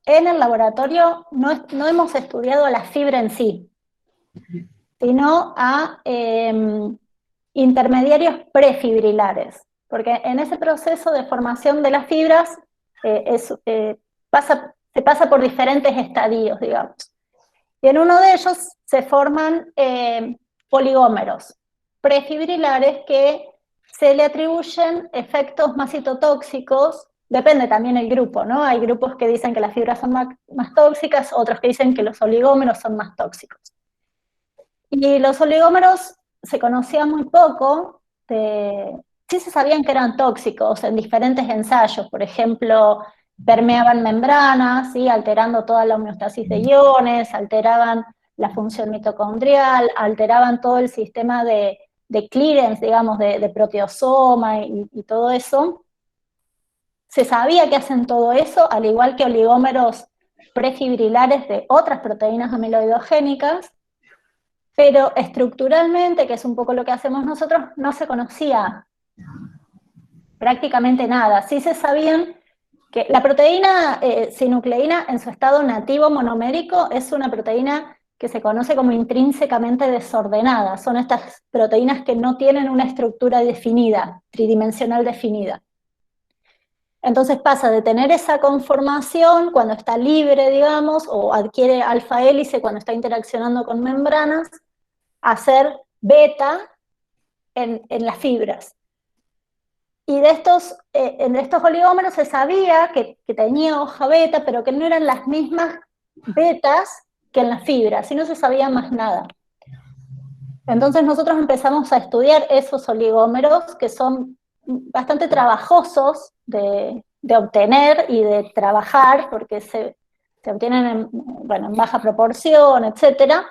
en el laboratorio no hemos estudiado a la fibra en sí, sino a intermediarios prefibrilares, porque en ese proceso de formación de las fibras se pasa por diferentes estadios, digamos. Y en uno de ellos se forman oligómeros prefibrilares que se le atribuyen efectos más citotóxicos, depende también el grupo, ¿no? Hay grupos que dicen que las fibras son más tóxicas, otros que dicen que los oligómeros son más tóxicos. Y los oligómeros se conocía muy poco, sí se sabían que eran tóxicos en diferentes ensayos, por ejemplo, permeaban membranas, ¿sí? Alterando toda la homeostasis de iones, alteraban la función mitocondrial, alteraban todo el sistema de clearance, digamos, de proteosoma y todo eso. Se sabía que hacen todo eso, al igual que oligómeros prefibrilares de otras proteínas amiloidogénicas, pero estructuralmente, que es un poco lo que hacemos nosotros, no se conocía prácticamente nada. Sí se sabían que la proteína sinucleína en su estado nativo monomérico es una proteína que se conoce como intrínsecamente desordenada. Son estas proteínas que no tienen una estructura definida, tridimensional definida. Entonces pasa de tener esa conformación cuando está libre, digamos, o adquiere alfa hélice cuando está interaccionando con membranas, a ser beta en las fibras. Y de en estos oligómeros se sabía que tenía hoja beta, pero que no eran las mismas betas que en las fibras, y no se sabía más nada. Entonces nosotros empezamos a estudiar esos oligómeros que son bastante trabajosos de obtener y de trabajar, porque se obtienen en baja proporción, etc.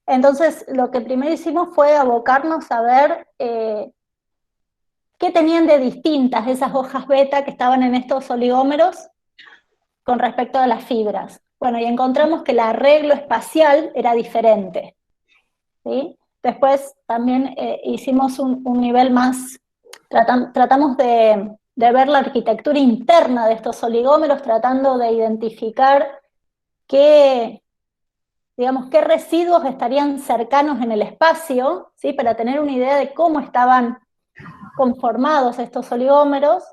Entonces lo que primero hicimos fue abocarnos a ver qué tenían de distintas esas hojas beta que estaban en estos oligómeros con respecto a las fibras. Bueno, y encontramos que el arreglo espacial era diferente, ¿sí? Después también hicimos un nivel más, tratamos de ver la arquitectura interna de estos oligómeros, tratando de identificar qué residuos estarían cercanos en el espacio, ¿sí? Para tener una idea de cómo estaban conformados estos oligómeros,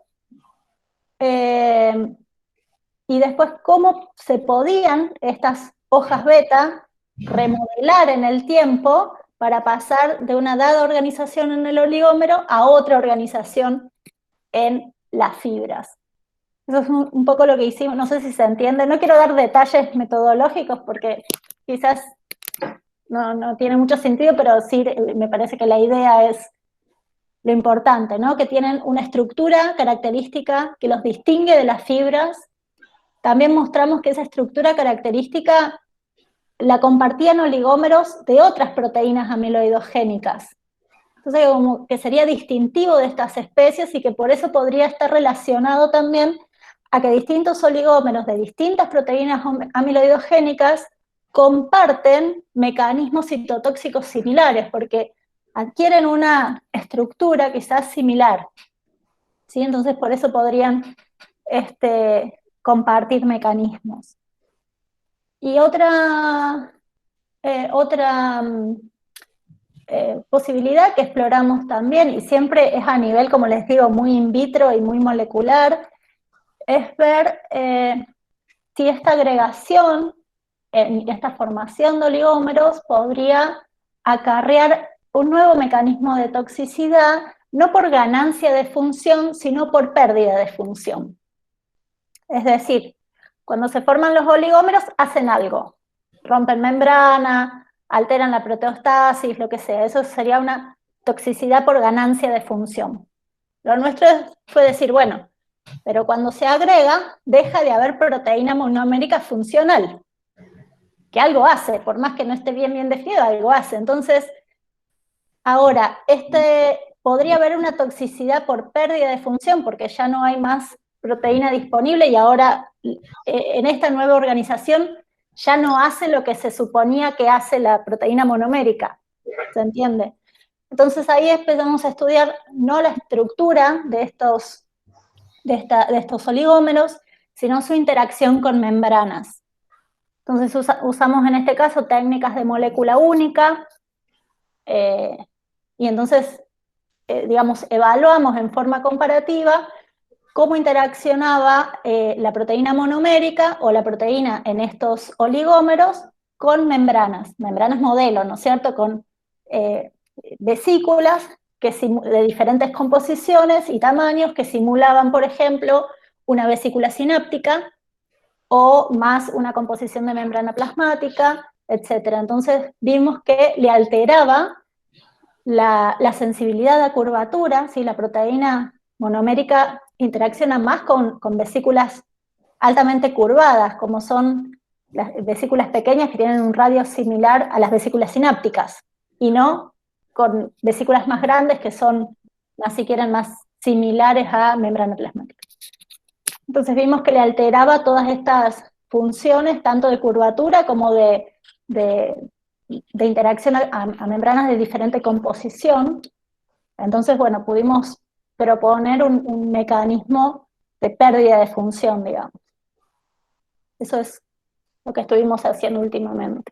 y después cómo se podían estas hojas beta remodelar en el tiempo para pasar de una dada organización en el oligómero a otra organización en las fibras. Eso es un poco lo que hicimos, no sé si se entiende, no quiero dar detalles metodológicos porque quizás no tiene mucho sentido, pero sí me parece que la idea es lo importante, ¿no? Que tienen una estructura característica que los distingue de las fibras. También mostramos que esa estructura característica la compartían oligómeros de otras proteínas amiloidogénicas. Entonces, como que sería distintivo de estas especies y que por eso podría estar relacionado también a que distintos oligómeros de distintas proteínas amiloidogénicas comparten mecanismos citotóxicos similares, porque adquieren una estructura quizás similar, ¿sí? Entonces por eso podrían compartir mecanismos. Y otra posibilidad que exploramos también, y siempre es a nivel, como les digo, muy in vitro y muy molecular, es ver si esta agregación, esta formación de oligómeros podría acarrear un nuevo mecanismo de toxicidad, no por ganancia de función, sino por pérdida de función. Es decir, cuando se forman los oligómeros hacen algo, rompen membrana, alteran la proteostasis, lo que sea, eso sería una toxicidad por ganancia de función. Lo nuestro fue decir, bueno, pero cuando se agrega, deja de haber proteína monomérica funcional, que algo hace, por más que no esté bien definido, algo hace. Entonces, ahora, podría haber una toxicidad por pérdida de función, porque ya no hay más proteína disponible y ahora en esta nueva organización ya no hace lo que se suponía que hace la proteína monomérica, ¿se entiende? Entonces ahí empezamos a estudiar no la estructura de estos oligómeros, sino su interacción con membranas. Entonces usamos en este caso técnicas de molécula única, y entonces, digamos, evaluamos en forma comparativa cómo interaccionaba la proteína monomérica o la proteína en estos oligómeros con membranas modelo, ¿no es cierto? Con vesículas de diferentes composiciones y tamaños que simulaban, por ejemplo, una vesícula sináptica o más una composición de membrana plasmática, etc. Entonces vimos que le alteraba la sensibilidad a curvatura, ¿sí? La proteína monomérica interacciona más con vesículas altamente curvadas, como son las vesículas pequeñas que tienen un radio similar a las vesículas sinápticas, y no con vesículas más grandes que son, así que eran más similares a membrana plasmática. Entonces vimos que le alteraba todas estas funciones, tanto de curvatura como de interacción a membranas de diferente composición. Entonces, bueno, pudimos proponer un mecanismo de pérdida de función, digamos. Eso es lo que estuvimos haciendo últimamente.